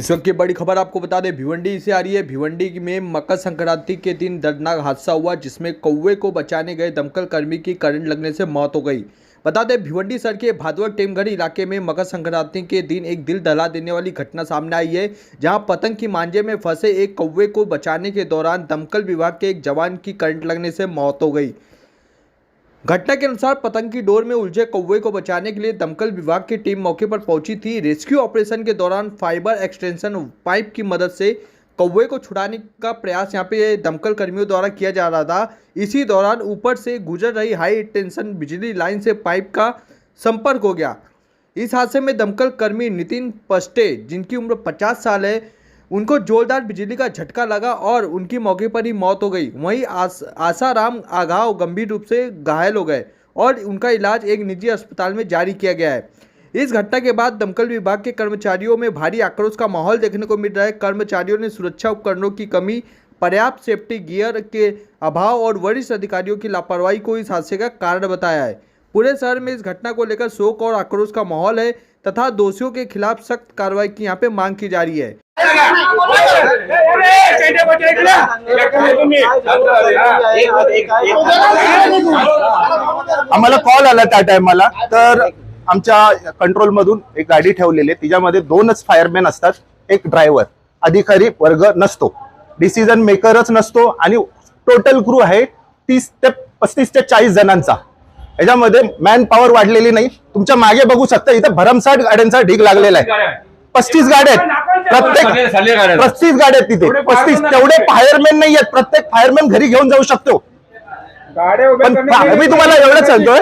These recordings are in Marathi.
इस वक्त की बड़ी खबर आपको बता दें, भिवंडी से आ रही है। भिवंडी में मकर संक्रांति के दिन दर्दनाक हादसा हुआ, जिसमें कौवे को बचाने गए दमकल कर्मी की करंट लगने से मौत हो गई। बता दें, भिवंडी शहर के भादवट टेमघर इलाके में मकर संक्रांति के दिन एक दिल दहला देने वाली घटना सामने आई है, जहां पतंग की मांझे में फंसे एक कौवे को बचाने के दौरान दमकल विभाग के एक जवान की करंट लगने से मौत हो गई। घटना के अनुसार पतंग की डोर में उलझे कौवे को बचाने के लिए दमकल विभाग की टीम मौके पर पहुंची थी। रेस्क्यू ऑपरेशन के दौरान फाइबर एक्सटेंशन पाइप की मदद से कौवे को छुड़ाने का प्रयास यहां पे दमकल कर्मियों द्वारा किया जा रहा था। इसी दौरान ऊपर से गुजर रही हाई टेंशन बिजली लाइन से पाइप का संपर्क हो गया। इस हादसे में दमकल कर्मी नितिन पस्टे, जिनकी उम्र 50 साल है, उनको जोरदार बिजली का झटका लगा और उनकी मौके पर ही मौत हो गई। वहीं आसाराम आघाव गंभीर रूप से घायल हो गए और उनका इलाज एक निजी अस्पताल में जारी किया गया है। इस घटना के बाद दमकल विभाग के कर्मचारियों में भारी आक्रोश का माहौल देखने को मिल रहा है। कर्मचारियों ने सुरक्षा उपकरणों की कमी, पर्याप्त सेफ्टी गियर के अभाव और वरिष्ठ अधिकारियों की लापरवाही को इस हादसे का कारण बताया है। पूरे शहर में इस घटना को लेकर शोक और आक्रोश का माहौल है तथा दोषियों के खिलाफ सख्त कार्रवाई की यहाँ पे मांग की जा रही है। आम्हाला कॉल आला त्या टायमाला, तर आमच्या कंट्रोल मधून एक गाडी ठेवलेली आहे, तिच्यामध्ये 2च फायरमॅन असतात, एक ड्रायव्हर, अधिकारी वर्ग नसतो, डिसिजन मेकरच नसतो आणि टोटल क्रू आहे 30 ते 35 ते 40 जणांचा। याच्यामध्ये मॅन पॉवर वाढलेली नाही। तुमच्या मागे बघू शकता, इथे भरमसाठ गाड्यांचा ढीग लागलेला आहे। 35 गाड्या आहेत, प्रत्येक 35 गाड्या आहेत तिथे, 35 तेवढे फायरमॅन नाही आहेत। प्रत्येक फायरमॅन घरी घेऊन जाऊ शकतो, पण मी तुम्हाला एवढंच सांगतोय,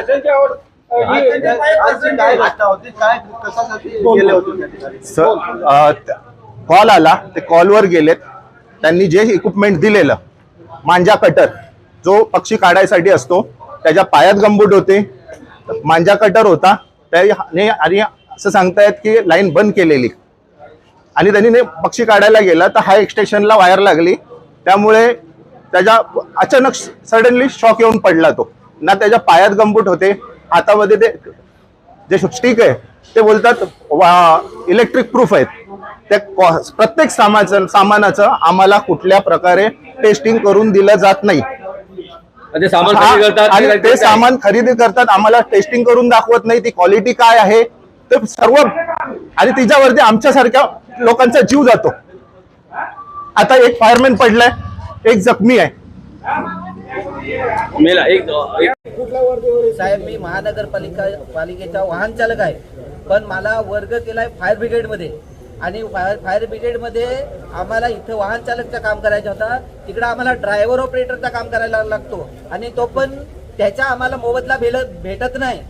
कॉल आला, ते कॉलवर गेलेत, त्यांनी जे इक्विपमेंट दिलेलं, मांजा कटर जो पक्षी काढायसाठी असतो, त्याच्या पायात गंबूट होते, मांजा कटर होता, त्याने आणि असं सांगतायत की लाईन बंद केलेली आणि त्यांनी पक्षी काढायला गेला तर हाय एक्सटेन्शनला वायर लागली, त्यामुळे त्याच्या अचानक सडनली शॉक येऊन पडला तो ना। त्याच्या पायात गंबूट होते, हातामध्ये ते जे स्टिक आहे ते बोलतात इलेक्ट्रिक प्रूफ आहेत। त्या प्रत्येक सामानाचं आम्हाला कुठल्या प्रकारे टेस्टिंग करून दिलं जात नाही। ते सामान खरेदी करतात, आम्हाला टेस्टिंग करून दाखवत नाही, ती क्वालिटी काय आहे ते सर्व, आणि तिच्यावरती आमच्यासारख्या लोकांचा जीव जातो। आता एक फायरमॅन पडलाय, एक जखमी आहे। साहेब, मी महानगरपालिकेचा वाहन चालक आहे, पण मला वर्ग केलाय फायर ब्रिगेड मध्ये, आणि फायर ब्रिगेड मध्ये आम्हाला इथं वाहन चालकचं काम करायचं होता, तिकडे आम्हाला ड्रायव्हर ऑपरेटरचं काम करायला लागतो, आणि तो पण त्याचा आम्हाला मोबदला भेटत नाही।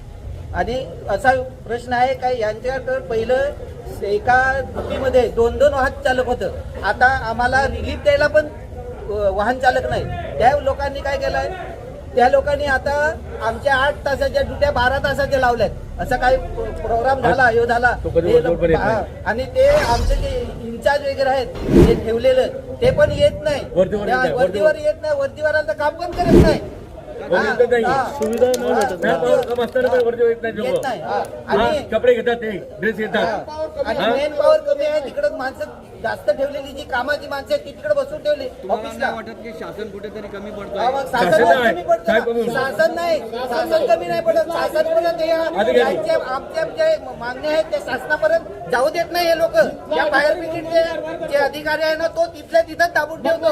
आणि असा प्रश्न आहे काय, यांच्याकडे पहिलं एका ड्युटीमध्ये 2-2 वाहन चालक होतं, आता आम्हाला रिलीफ द्यायला पण वाहन चालक नाही। त्या लोकांनी काय केलंय, त्या लोकांनी आता आमच्या 8 तासाच्या ड्युट्या 12 तासाच्या लावल्यात। असा काही प्रोग्राम झाला, यो झाला, आणि ते आमचे जे इन्चार्ज वगैरे आहेत ते ठेवलेलं, ते पण येत नाही, वरतीवर येत नाही, वरतीवर काम पण करत नाही, कपडे घेतात, ड्रेस घेतात, आणि मेन पॉवर कमी आहे तिकडे। माणसं जास्त ठेवलेली, जी कामाची माणसं आहेत ती तिकडे बसून ठेवली ऑफिसला। वाटत की शासन कुठेतरी कमी पडतं? शासन नाही, शासन कमी नाही पडत, शासनपर्यंत आमच्या जे मागण्या आहेत त्या शासनापर्यंत जाऊ देत नाही हे लोक। या फायर ब्रिगेडचे जे अधिकारी आहे ना, तो तिथल्या तिथं दाबून ठेवतो।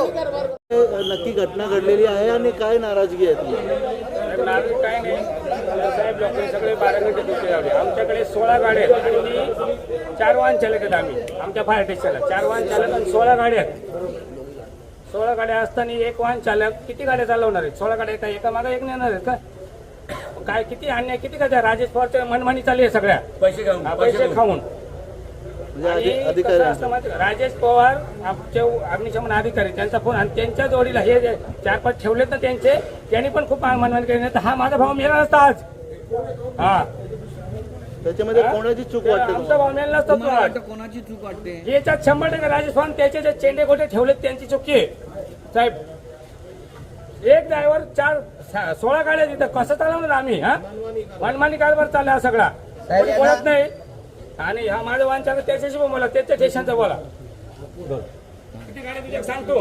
नक्की घटना घडलेली आहे आणि काय नाराजगी आहे? नाराज काय नाही साहेब, लोक सगळे 12 घंटे ड्युटी लावले। आमच्याकडे 16 गाड्या आहेत आणि 4 वाहन चालक आहेत। आम्ही आमच्या फायर स्टेशनला 4 वाहन चालक आणि 16 गाड्या आहेत। 16 गाड्या असताना एक वाहन चालक किती गाड्या चालवणार आहेत? 16 गाड्या काय एका मागे एक नेणार आहेत का? काय किती अन्याय, किती का? राजेश पवारच्या मनमानी चालली आहे, सगळ्या पैसे खाऊन। राजेश पवार आमचे अग्निशमन अधिकारी, त्यांचा फोन, आणि त्यांच्या जोडीला हे 4-5 ठेवलेत ना त्यांनी पण खूप मनमानी केली, तर हा माझा भाऊ मेला नसता आज। हा, त्याच्यामध्ये कोणाची चूक वाटते? आमचा भाऊ मेला नसता। कोणाची चूक वाटते? याच्यात 100% राजेश पवार त्याचे जे चेंडे गोटे ठेवलेत त्यांची चुकी आहे साहेब। एक ड्रायव्हर 16 गाड्या तिथं कसं चालवणार आम्ही? हा, मनमानी कारभार चालला हा सगळा, कोणी बोलत नाही। आणि हा माझं वाहन चालक त्याच्याशी बोला, त्याच्या स्टेशनचा बोला। किती गाड्या तुझ्या सांगतो.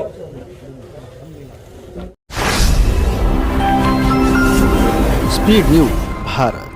Speed news Bharat.